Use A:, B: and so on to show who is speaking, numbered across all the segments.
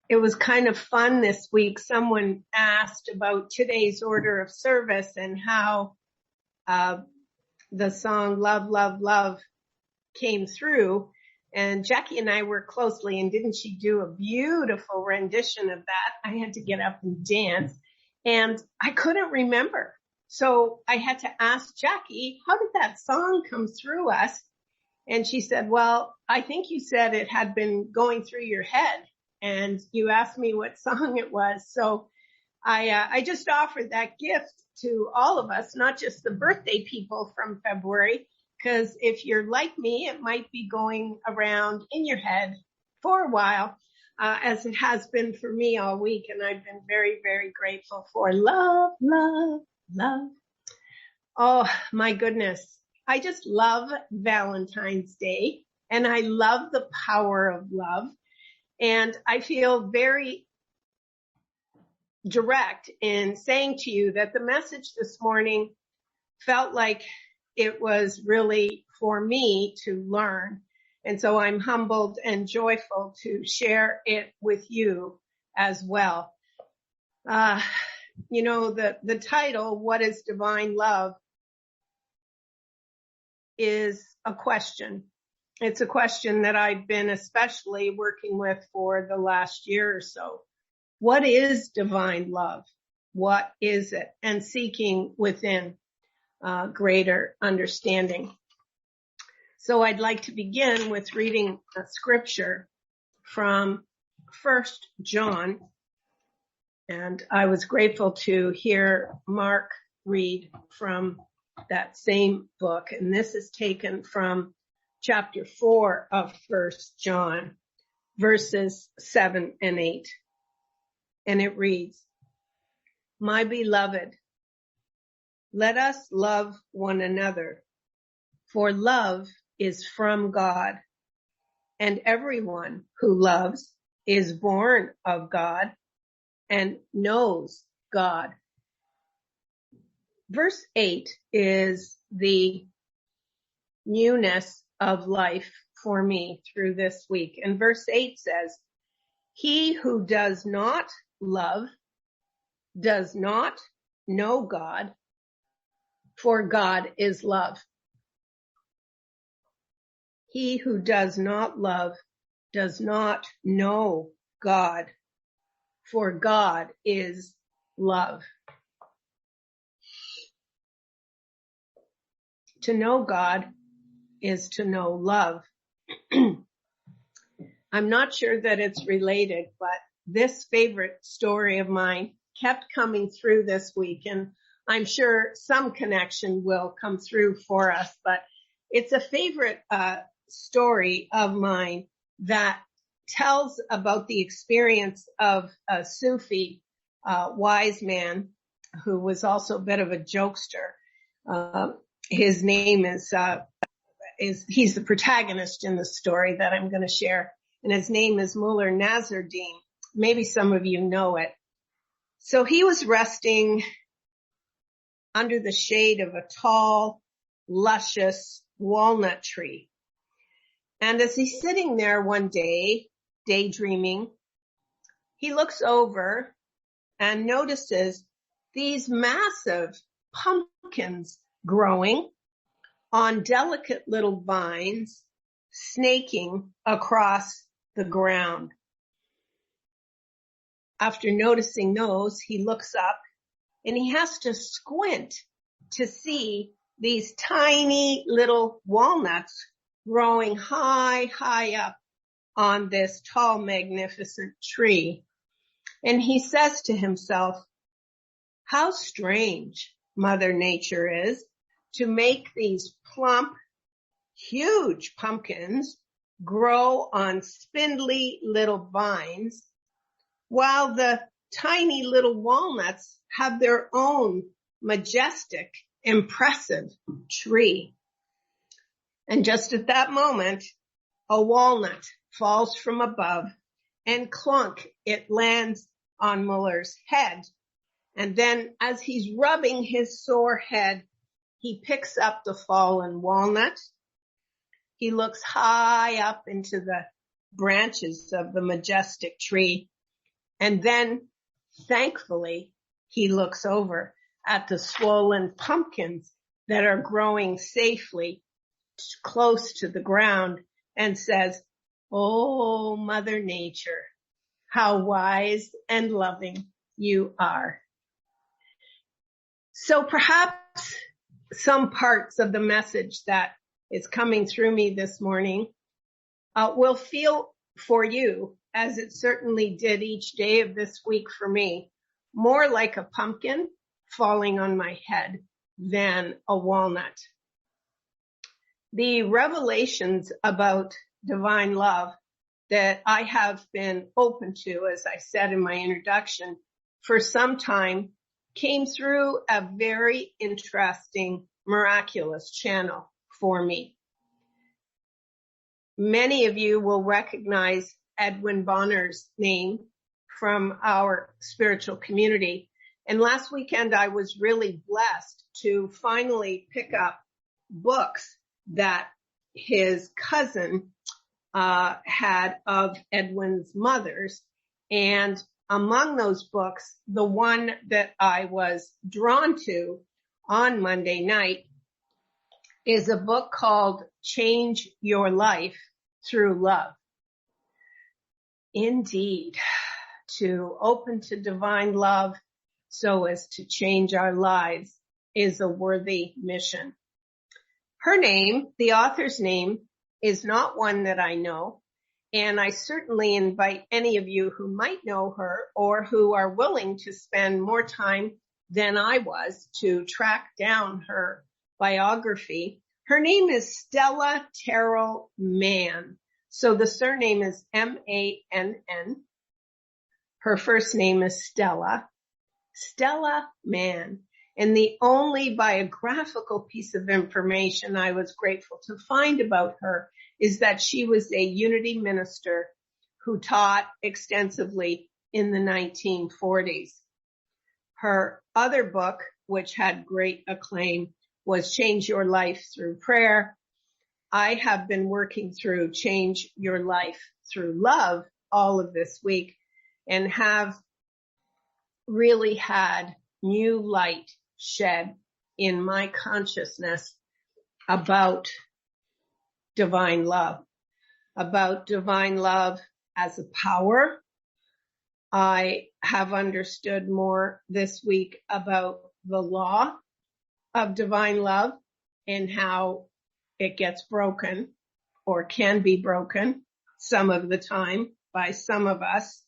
A: It was kind of fun this week. Someone asked about today's order of service and how the song Love, Love, Love came through. And Jackie and I worked closely, and didn't she do a beautiful rendition of that? I had to get up and dance, and I couldn't remember. So I had to ask Jackie, how did that song come through us? And she said, well, I think you said it had been going through your head, and you asked me what song it was. So I just offered that gift to all of us, not just the birthday people from February, because if you're like me, it might be going around in your head for a while, as it has been for me all week. And I've been very, very grateful for love, love, love. Oh, my goodness. I just love Valentine's Day, and I love the power of love. And I feel very direct in saying to you that the message this morning felt like it was really for me to learn. And so I'm humbled and joyful to share it with you as well. The title, What is Divine Love, is a question. It's a question that I've been especially working with for the last year or so. What is divine love? What is it? And seeking within greater understanding. So I'd like to begin with reading a scripture from 1 John. And I was grateful to hear Mark read from that same book. And this is taken from chapter 4 of 1 John, verses 7 and 8. And it reads, My beloved, let us love one another, for love is from God, and everyone who loves is born of God and knows God. Verse 8 is the newness of life for me through this week. And verse 8 says, He who does not love does not know God, for God is love. He who does not love does not know God, for God is love. To know God is to know love. I'm not sure that it's related, but this favorite story of mine kept coming through this week, and I'm sure some connection will come through for us, but it's a favorite story of mine that tells about the experience of a Sufi wise man who was also a bit of a jokester. His name is he's the protagonist in the story that I'm going to share, and his name is Mullah Nasruddin. Maybe some of you know it. So he was resting under the shade of a tall, luscious walnut tree. And as he's sitting there one day, daydreaming, he looks over and notices these massive pumpkins growing on delicate little vines snaking across the ground. After noticing those, he looks up and he has to squint to see these tiny little walnuts growing high, high up on this tall, magnificent tree. And he says to himself, how strange Mother Nature is to make these plump, huge pumpkins grow on spindly little vines, while the tiny little walnuts have their own majestic, impressive tree. And just at that moment, a walnut falls from above, and clunk, it lands on Muller's head. And then as he's rubbing his sore head, he picks up the fallen walnut. He looks high up into the branches of the majestic tree, And then, thankfully, he looks over at the swollen pumpkins that are growing safely close to the ground and says, "Oh, Mother Nature, how wise and loving you are." So perhaps some parts of the message that is coming through me this morning will feel for you, as it certainly did each day of this week for me, more like a pumpkin falling on my head than a walnut. The revelations about divine love that I have been open to, as I said in my introduction, for some time came through a very interesting, miraculous channel for me. Many of you will recognize Edwin Bonner's name from our spiritual community. And last weekend, I was really blessed to finally pick up books that his cousin had of Edwin's mother's. And among those books, the one that I was drawn to on Monday night is a book called Change Your Life Through Love. Indeed, to open to divine love so as to change our lives is a worthy mission. Her name, the author's name, is not one that I know, and I certainly invite any of you who might know her or who are willing to spend more time than I was to track down her biography. Her name is Stella Terrell Mann. So the surname is M-A-N-N. Her first name is Stella Mann. And the only biographical piece of information I was grateful to find about her is that she was a Unity minister who taught extensively in the 1940s. Her other book, which had great acclaim, was Change Your Life Through Prayer. I have been working through Change Your Life Through Love all of this week and have really had new light shed in my consciousness about divine love as a power. I have understood more this week about the law of divine love and how it gets broken or can be broken some of the time by some of us.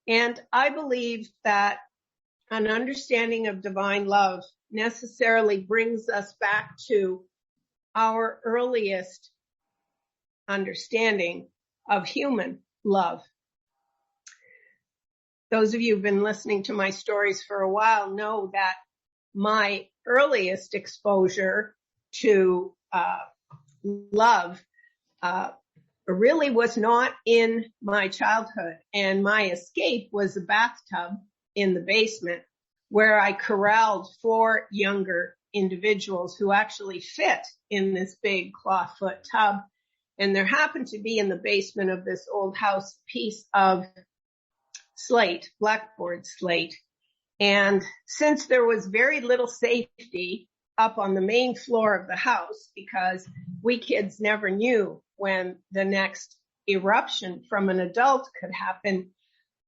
A: And I believe that an understanding of divine love necessarily brings us back to our earliest understanding of human love. Those of you who've been listening to my stories for a while know that my earliest exposure to love really was not in my childhood, and my escape was a bathtub in the basement where I corralled 4 younger individuals who actually fit in this big clawfoot tub. And there happened to be in the basement of this old house a piece of slate, blackboard slate. And since there was very little safety up on the main floor of the house, because we kids never knew when the next eruption from an adult could happen,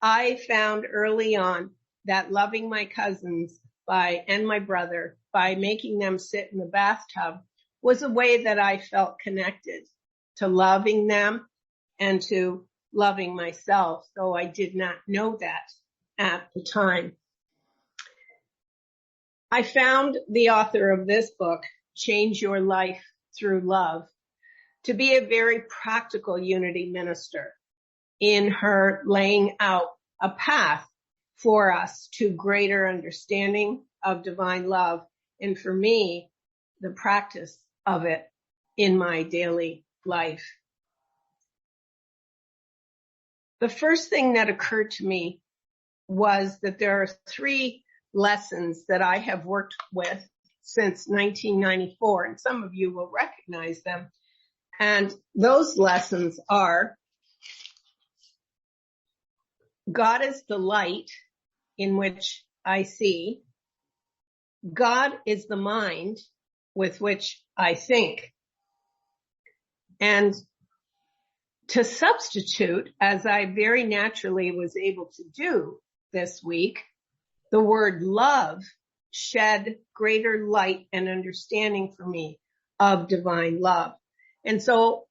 A: I found early on that loving my cousins and my brother by making them sit in the bathtub was a way that I felt connected to loving them and to loving myself, though I did not know that at the time. I found the author of this book, Change Your Life Through Love, to be a very practical Unity minister in her laying out a path for us to greater understanding of divine love, and for me, the practice of it in my daily life. The first thing that occurred to me was that there are 3 lessons that I have worked with since 1994, and some of you will recognize them. And those lessons are God is the light in which I see. God is the mind with which I think. And to substitute, as I very naturally was able to do this week, the word love shed greater light and understanding for me of divine love. And so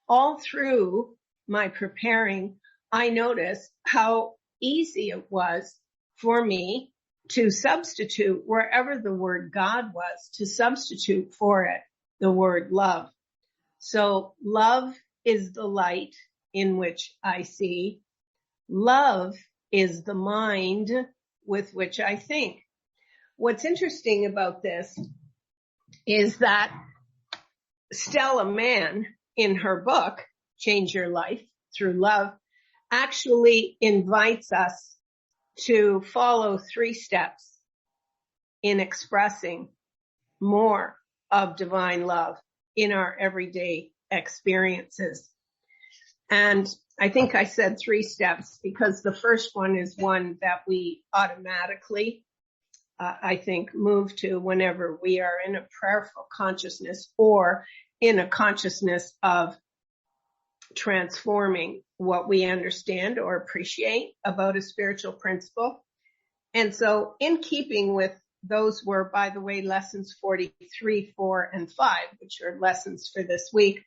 A: all through my preparing, I noticed how easy it was for me to substitute wherever the word God was, to substitute for it the word love. So love is the light in which I see. Love is the mind with which I think. What's interesting about this is that Stella Mann, in her book, Change Your Life Through Love, actually invites us to follow 3 steps in expressing more of divine love in our everyday experiences. And I think I said 3 steps because the first one is one that we automatically, I think, move to whenever we are in a prayerful consciousness or in a consciousness of transforming what we understand or appreciate about a spiritual principle. And so in keeping with those were, by the way, lessons 43, 4, and 5, which are lessons for this week.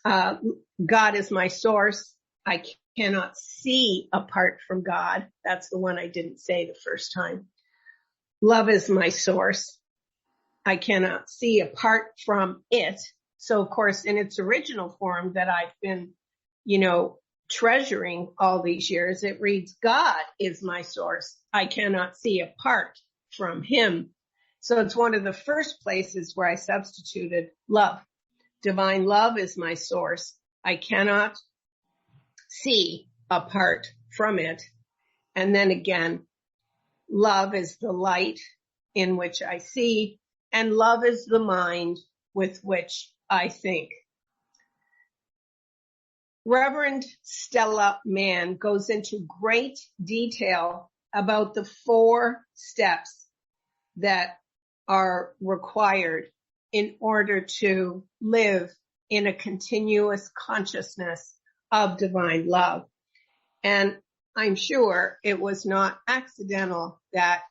A: God is my source. I cannot see apart from God. That's the one I didn't say the first time. Love is my source. I cannot see apart from it. So, of course, in its original form that I've been, treasuring all these years, it reads, God is my source. I cannot see apart from him. So it's one of the first places where I substituted love. Divine love is my source. I cannot see apart from it. And then again, love is the light in which I see, and love is the mind with which I think. Reverend Stella Mann goes into great detail about the 4 steps that are required in order to live in a continuous consciousness of divine love. And I'm sure it was not accidental that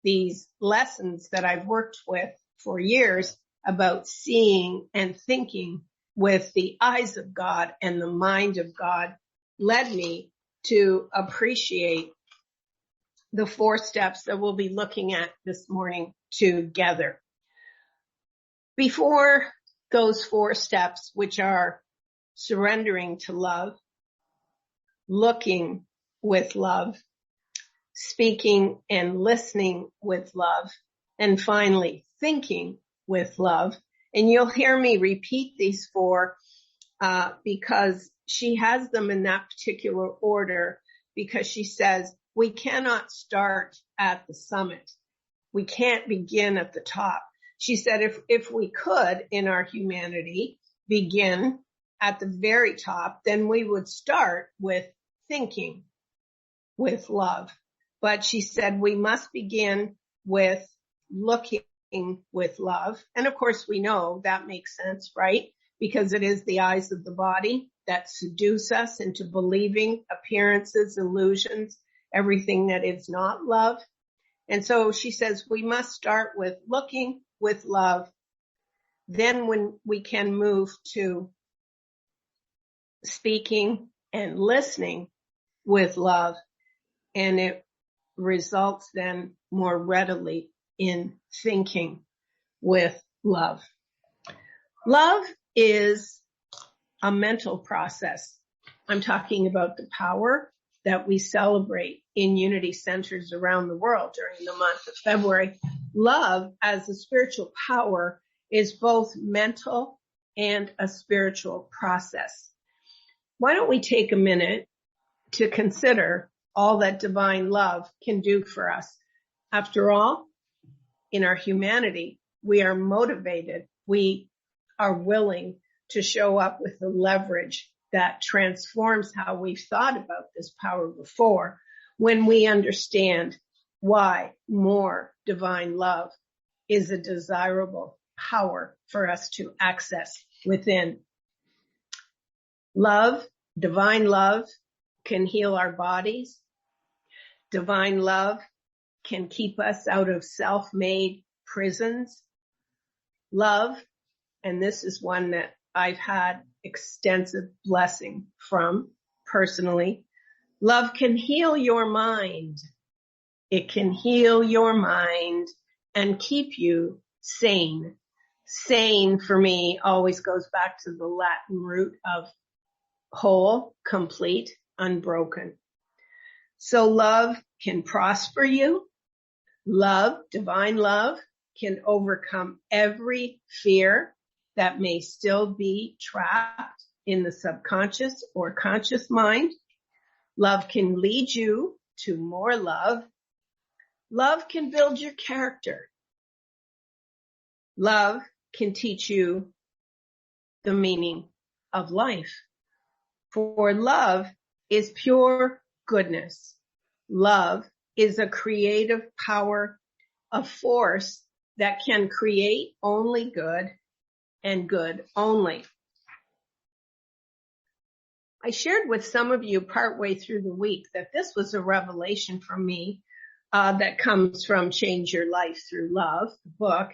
A: these lessons that I've worked with for years about seeing and thinking with the eyes of God and the mind of God led me to appreciate the 4 steps that we'll be looking at this morning together. Before those 4 steps, which are surrendering to love, looking with love, speaking and listening with love, and finally thinking with love. And you'll hear me repeat these 4 because she has them in that particular order, because she says we cannot start at the summit. We can't begin at the top. She said if we could in our humanity begin at the very top, then we would start with thinking with love. But she said we must begin with looking with love. And of course we know that makes sense, right? Because it is the eyes of the body that seduce us into believing appearances, illusions, everything that is not love. And so she says we must start with looking with love. Then when we can move to speaking and listening with love, and it results then more readily in thinking with love. Love is a mental process. I'm talking about the power that we celebrate in unity centers around the world during the month of February. Love as a spiritual power is both mental and a spiritual process. Why don't we take a minute to consider all that divine love can do for us? After all, in our humanity, we are motivated. We are willing to show up with the leverage that transforms how we've thought about this power before when we understand why more divine love is a desirable power for us to access within. Love, divine love, can heal our bodies. Divine love can keep us out of self-made prisons. Love, and this is one that I've had extensive blessing from personally, love can heal your mind. It can heal your mind and keep you sane. Sane for me always goes back to the Latin root of whole, complete, unbroken. So love can prosper you. Love, divine love, can overcome every fear that may still be trapped in the subconscious or conscious mind. Love can lead you to more love. Love can build your character. Love can teach you the meaning of life. For love is pure goodness. Love is a creative power, a force that can create only good and good only. I shared with some of you partway through the week that this was a revelation from me that comes from Change Your Life Through Love, the book.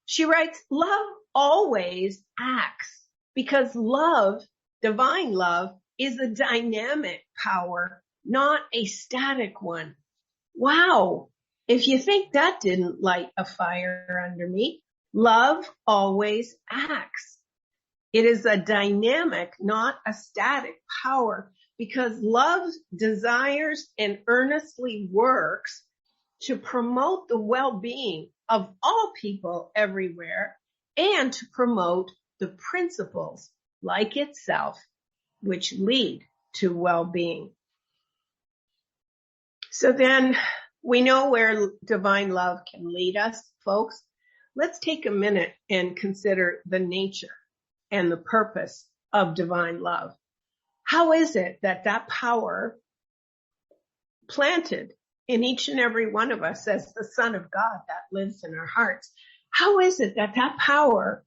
A: She writes, love always acts because love, divine love, is a dynamic power, not a static one. Wow. If you think that didn't light a fire under me, love always acts. It is a dynamic, not a static power, because love desires and earnestly works to promote the well-being of all people everywhere and to promote the principles like itself which lead to well-being. So then we know where divine love can lead us, folks. Let's take a minute and consider the nature and the purpose of divine love. How is it that that power planted in each and every one of us as the Son of God that lives in our hearts, how is it that that power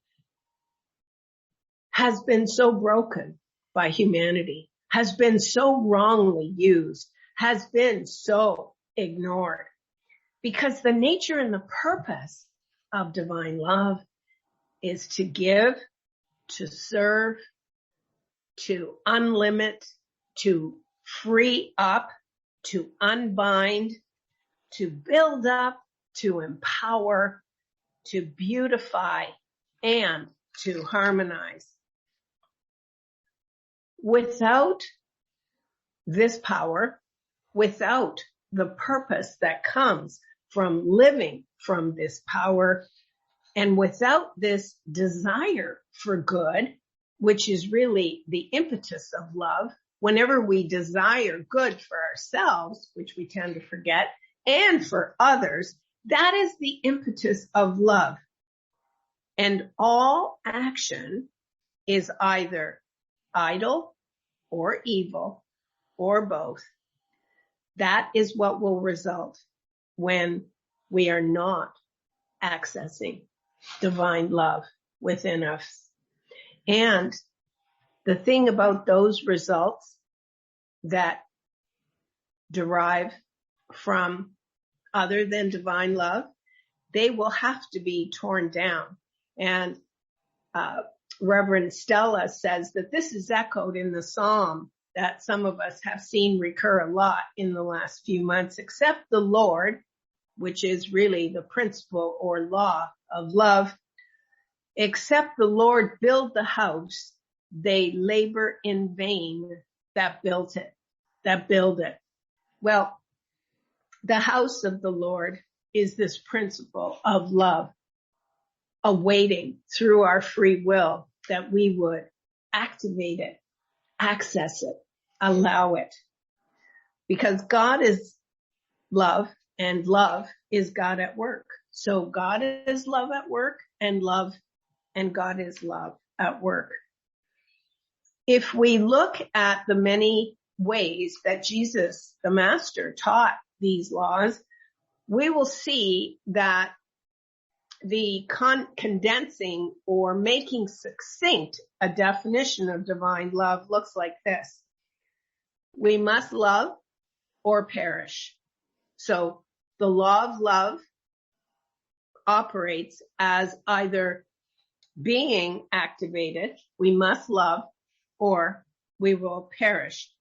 A: has been so broken by humanity, has been so wrongly used, has been so ignored? Because the nature and the purpose of divine love is to give, to serve, to unlimit, to free up, to unbind, to build up, to empower, to beautify, and to harmonize. Without this power, without the purpose that comes from living from this power, and without this desire for good, which is really the impetus of love, whenever we desire good for ourselves, which we tend to forget, and for others, that is the impetus of love. And all action is either idle or evil or both. That is what will result when we are not accessing divine love within us. And the thing about those results that derive from other than divine love, they will have to be torn down. And Reverend Stella says that this is echoed in the psalm that some of us have seen recur a lot in the last few months, except the Lord, which is really the principle or law of love. Except the Lord build the house, they labor in vain that build it. Well, the house of the Lord is this principle of love, awaiting through our free will that we would activate it, access it, allow it. Because God is love and love is God at work. So God is love at work and God is love at work. If we look at the many ways that Jesus, the Master, taught these laws, we will see that the condensing or making succinct a definition of divine love looks like this. We must love or perish. So the law of love operates as either being activated, we must love, or we will perish.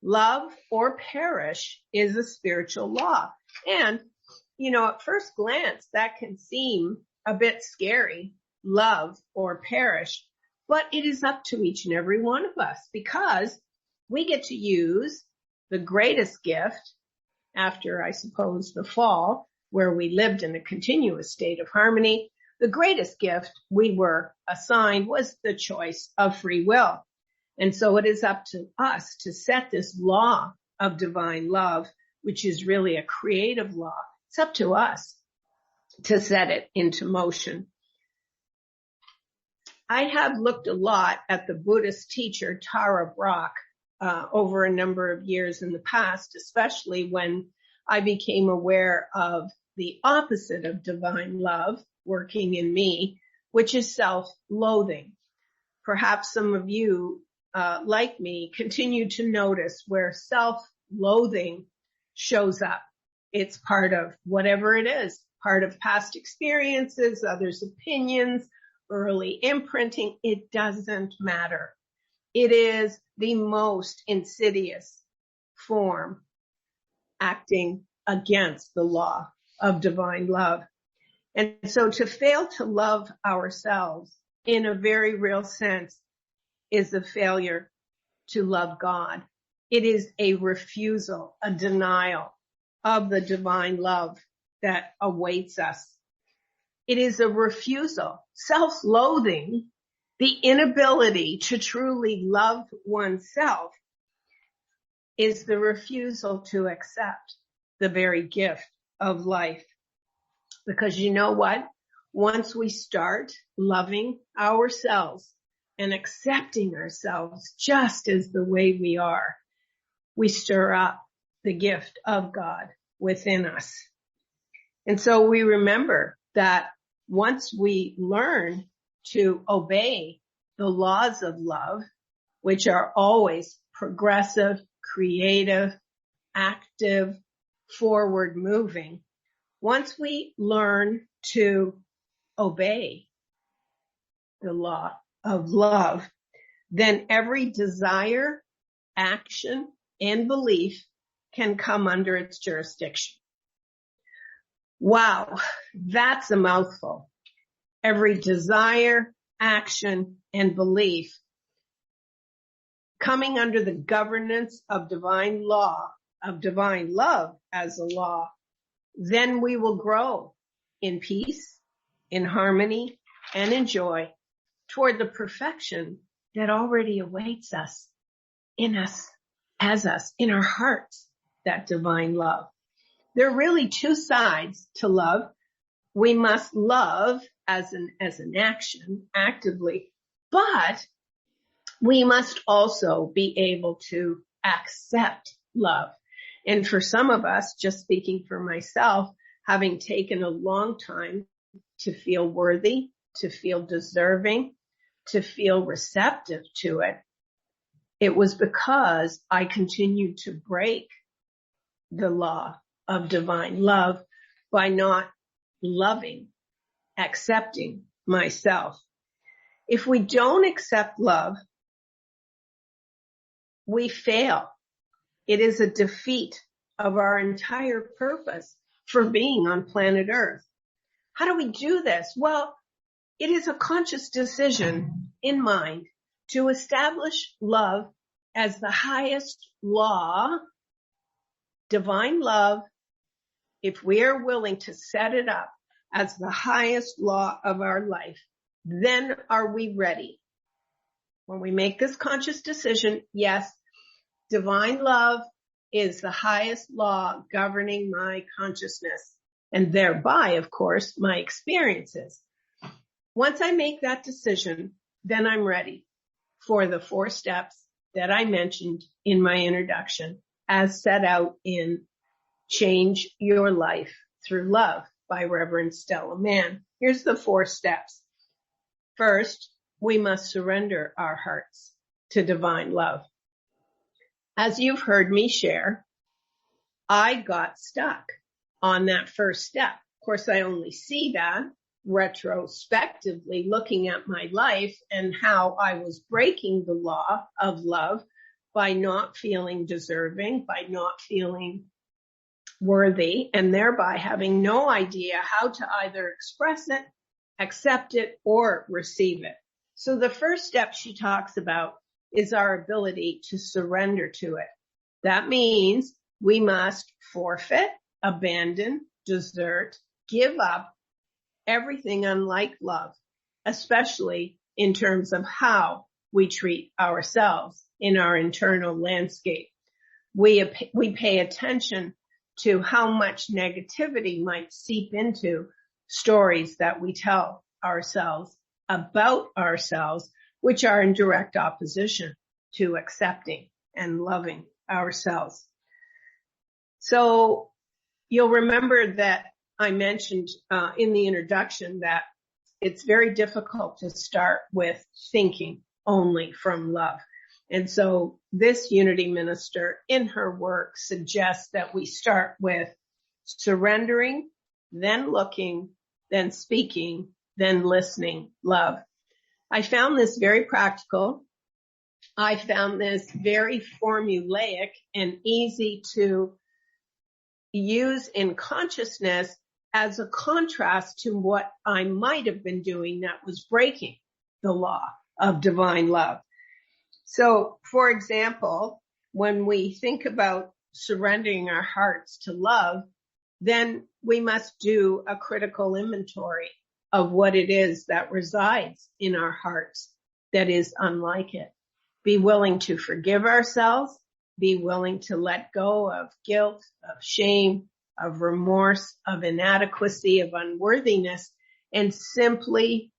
A: Love or perish is a spiritual law. And, at first glance, that can seem a bit scary, love or perish, but it is up to each and every one of us, because we get to use the greatest gift after, I suppose, the fall, where we lived in a continuous state of harmony. The greatest gift we were assigned was the choice of free will. And so it is up to us to set this law of divine love, which is really a creative law. It's up to us to set it into motion. I have looked a lot at the Buddhist teacher Tara Brach over a number of years in the past, especially when I became aware of the opposite of divine love working in me, which is self-loathing. Perhaps some of you, like me, continue to notice where self-loathing shows up. It's part of whatever it is, part of past experiences, others' opinions, early imprinting. It doesn't matter. It is the most insidious form acting against the law of divine love. And so to fail to love ourselves in a very real sense is a failure to love God. It is a refusal, a denial of the divine love that awaits us. It is a refusal, self-loathing, the inability to truly love oneself is the refusal to accept the very gift of life. Because you know what? Once we start loving ourselves and accepting ourselves just as the way we are, we stir up the gift of God within us. And so we remember that once we learn to obey the laws of love, which are always progressive, creative, active, forward moving, once we learn to obey the law of love, then every desire, action, and belief can come under its jurisdiction. Wow, that's a mouthful. Every desire, action, and belief coming under the governance of divine law, of divine love as a law, then we will grow in peace, in harmony, and in joy toward the perfection that already awaits us, in us, as us, in our hearts, that divine love. There are really two sides to love. We must love as an action, actively, but we must also be able to accept love. And for some of us, just speaking for myself, having taken a long time to feel worthy, to feel deserving, to feel receptive to it, it was because I continued to break the law of divine love by not loving, accepting myself. If we don't accept love, we fail. It is a defeat of our entire purpose for being on planet Earth. How do we do this? Well, it is a conscious decision in mind to establish love as the highest law, divine love. If we are willing to set it up as the highest law of our life, then are we ready? When we make this conscious decision, yes, divine love is the highest law governing my consciousness and thereby, of course, my experiences. Once I make that decision, then I'm ready for the 4 steps that I mentioned in my introduction, as set out in Change Your Life Through Love by Reverend Stella Mann. Here's the 4 steps. First, we must surrender our hearts to divine love. As you've heard me share, I got stuck on that first step. Of course, I only see that retrospectively, looking at my life and how I was breaking the law of love by not feeling deserving, by not feeling worthy, and thereby having no idea how to either express it, accept it, or receive it. So the first step she talks about is our ability to surrender to it. That means we must forfeit, abandon, desert, give up everything unlike love, especially in terms of how we treat ourselves in our internal landscape. We pay attention to how much negativity might seep into stories that we tell ourselves about ourselves, which are in direct opposition to accepting and loving ourselves. So you'll remember that I mentioned in the introduction that it's very difficult to start with thinking only from love. And so this unity minister in her work suggests that we start with surrendering, then looking, then speaking, then listening love. I found this very practical. I found this very formulaic and easy to use in consciousness as a contrast to what I might have been doing that was breaking the law of divine love. So, for example, when we think about surrendering our hearts to love, then we must do a critical inventory of what it is that resides in our hearts that is unlike it. Be willing to forgive ourselves, be willing to let go of guilt, of shame, of remorse, of inadequacy, of unworthiness, and simply,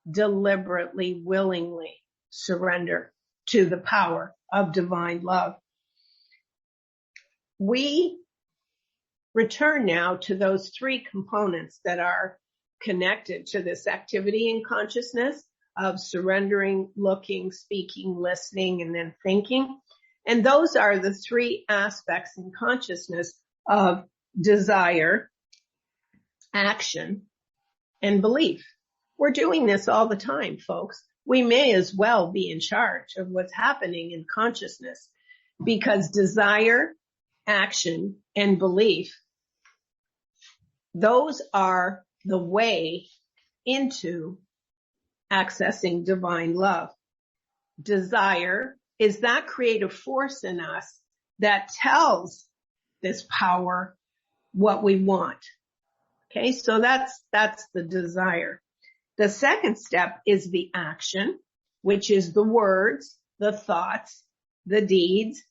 A: deliberately, willingly surrender to the power of divine love. We return now to those 3 components that are connected to this activity in consciousness of surrendering, looking, speaking, listening, and then thinking. And those are the 3 aspects in consciousness of desire, action, and belief. We're doing this all the time, folks. We may as well be in charge of what's happening in consciousness, because desire, action, and belief, those are the way into accessing divine love. Desire is that creative force in us that tells this power what we want. Okay, so that's the desire. The second step is the action, which is the words, the thoughts, the deeds,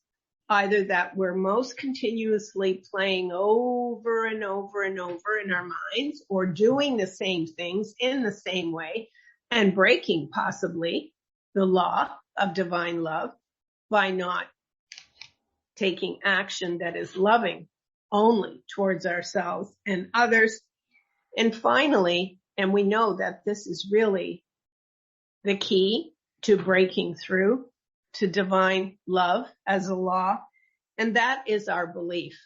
A: either that we're most continuously playing over and over and over in our minds, or doing the same things in the same way and breaking possibly the law of divine love by not taking action that is loving only towards ourselves and others. And finally, and we know that this is really the key to breaking through to divine love as a law, and that is our belief,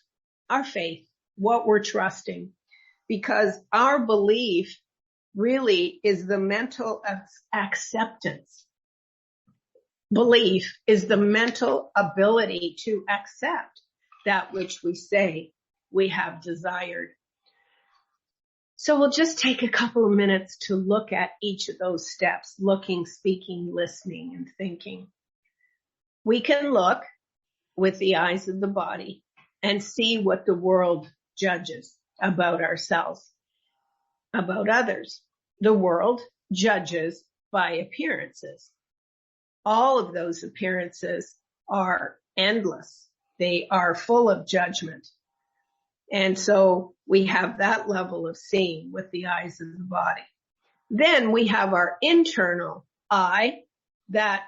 A: our faith, what we're trusting, because our belief really is the mental acceptance. Belief is the mental ability to accept that which we say we have desired. So we'll just take a couple of minutes to look at each of those steps, looking, speaking, listening, and thinking. We can look with the eyes of the body and see what the world judges about ourselves, about others. The world judges by appearances. All of those appearances are endless. They are full of judgment. And so we have that level of seeing with the eyes of the body. Then we have our internal eye that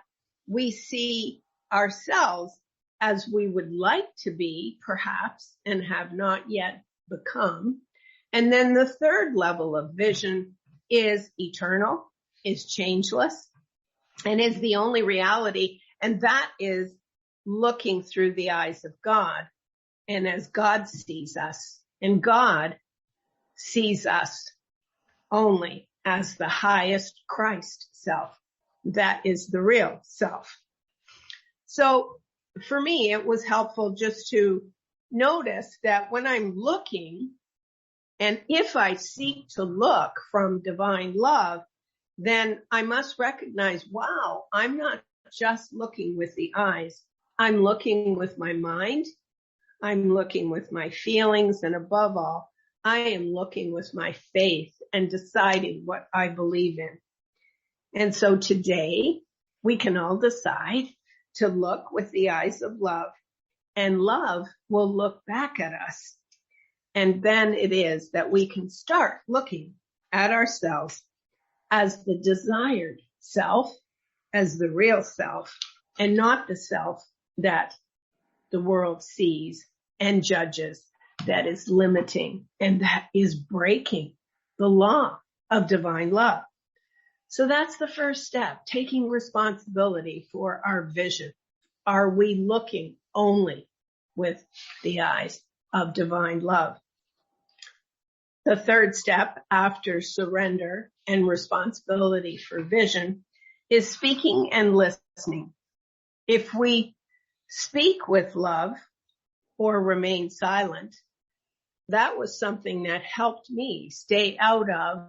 A: we see ourselves as we would like to be, perhaps, and have not yet become. And then the third level of vision is eternal, is changeless, and is the only reality. And that is looking through the eyes of God and as God sees us. And God sees us only as the highest Christ self. That is the real self. So for me, it was helpful just to notice that when I'm looking, and if I seek to look from divine love, then I must recognize, wow, I'm not just looking with the eyes. I'm looking with my mind. I'm looking with my feelings. And above all, I am looking with my faith and deciding what I believe in. And so today we can all decide to look with the eyes of love, and love will look back at us. And then it is that we can start looking at ourselves as the desired self, as the real self, and not the self that the world sees and judges, that is limiting and that is breaking the law of divine love. So that's the first step, taking responsibility for our vision. Are we looking only with the eyes of divine love? The third step after surrender and responsibility for vision is speaking and listening. If we speak with love or remain silent, that was something that helped me stay out of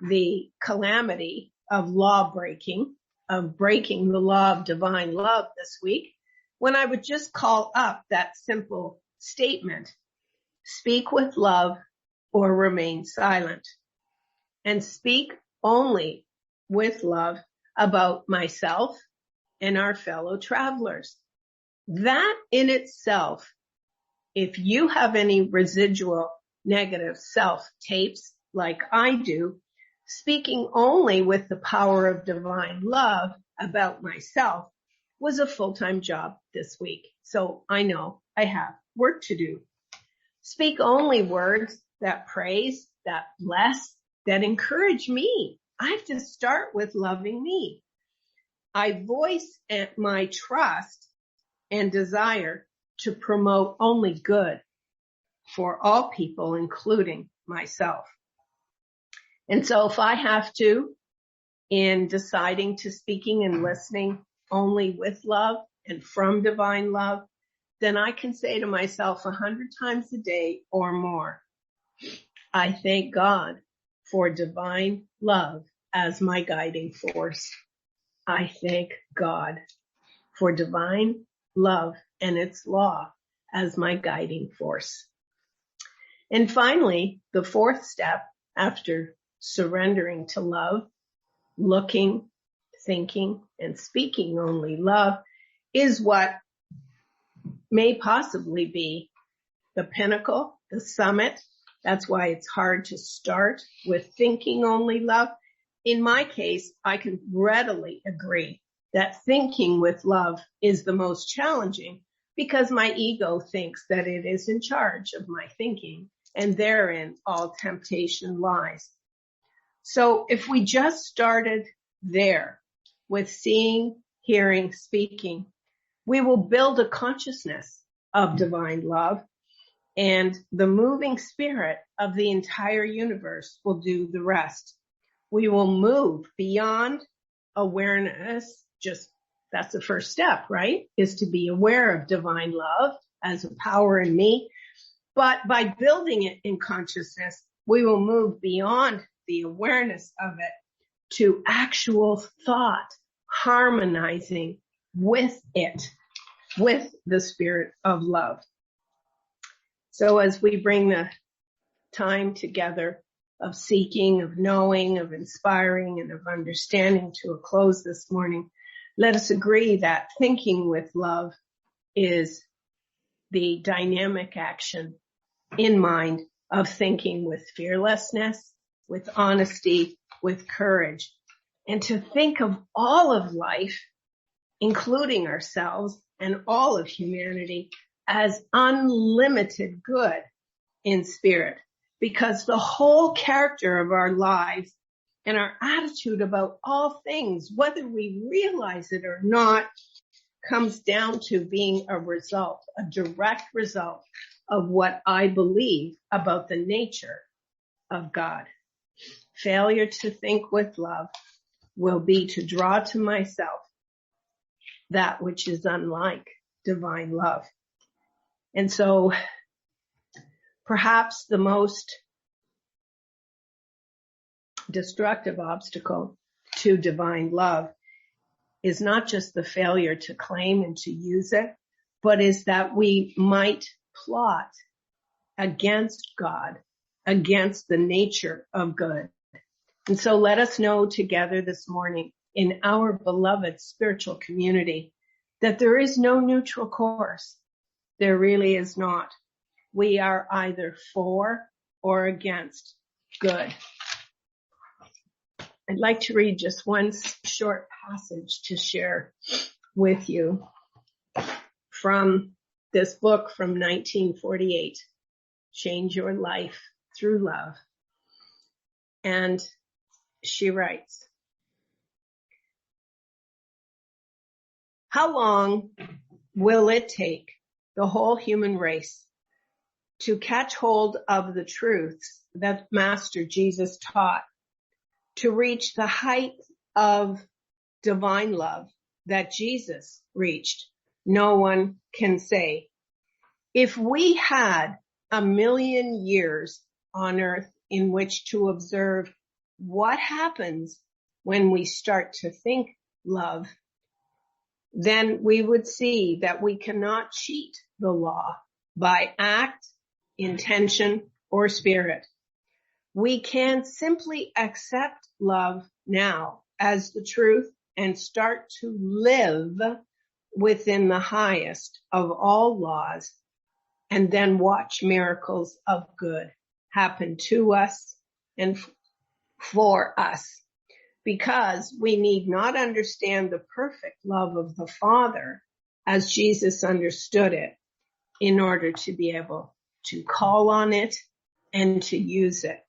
A: the calamity of law breaking, of breaking the law of divine love this week, when I would just call up that simple statement, speak with love or remain silent, and speak only with love about myself and our fellow travelers. That in itself, if you have any residual negative self-tapes like I do, speaking only with the power of divine love about myself was a full-time job this week. So I know I have work to do. Speak only words that praise, that bless, that encourage me. I have to start with loving me. I voice my trust and desire to promote only good for all people, including myself. And so if I have to, in deciding to speaking and listening only with love and from divine love, then I can say to myself 100 times a day or more, I thank God for divine love as my guiding force. I thank God for divine love and its law as my guiding force. And finally, the fourth step after surrendering to love, looking, thinking, and speaking only love is what may possibly be the pinnacle, the summit. That's why it's hard to start with thinking only love. In my case, I can readily agree that thinking with love is the most challenging because my ego thinks that it is in charge of my thinking, and therein all temptation lies. So if we just started there with seeing, hearing, speaking, we will build a consciousness of divine love, and the moving spirit of the entire universe will do the rest. We will move beyond awareness. Just that's the first step, right? Is to be aware of divine love as a power in me. But by building it in consciousness, we will move beyond the awareness of it to actual thought, harmonizing with it, with the spirit of love. So as we bring the time together of seeking, of knowing, of inspiring, and of understanding to a close this morning, let us agree that thinking with love is the dynamic action in mind of thinking with fearlessness, with honesty, with courage, and to think of all of life including ourselves and all of humanity, as unlimited good in spirit, because the whole character of our lives and our attitude about all things, whether we realize it or not, comes down to being a result, a direct result of what I believe about the nature of God. Failure to think with love will be to draw to myself that which is unlike divine love. And so perhaps the most destructive obstacle to divine love is not just the failure to claim and to use it, but is that we might plot against God, against the nature of good. And so let us know together this morning in our beloved spiritual community that there is no neutral course. There really is not. We are either for or against good. I'd like to read just one short passage to share with you from this book from 1948, Change Your Life Through Love. And she writes, how long will it take the whole human race to catch hold of the truths that Master Jesus taught, to reach the height of divine love that Jesus reached? No one can say. If we had 1,000,000 years on earth in which to observe what happens when we start to think love, then we would see that we cannot cheat the law by act, intention, or spirit. We can simply accept love now as the truth and start to live within the highest of all laws, and then watch miracles of good happen to us and for us, because we need not understand the perfect love of the Father as Jesus understood it in order to be able to call on it and to use it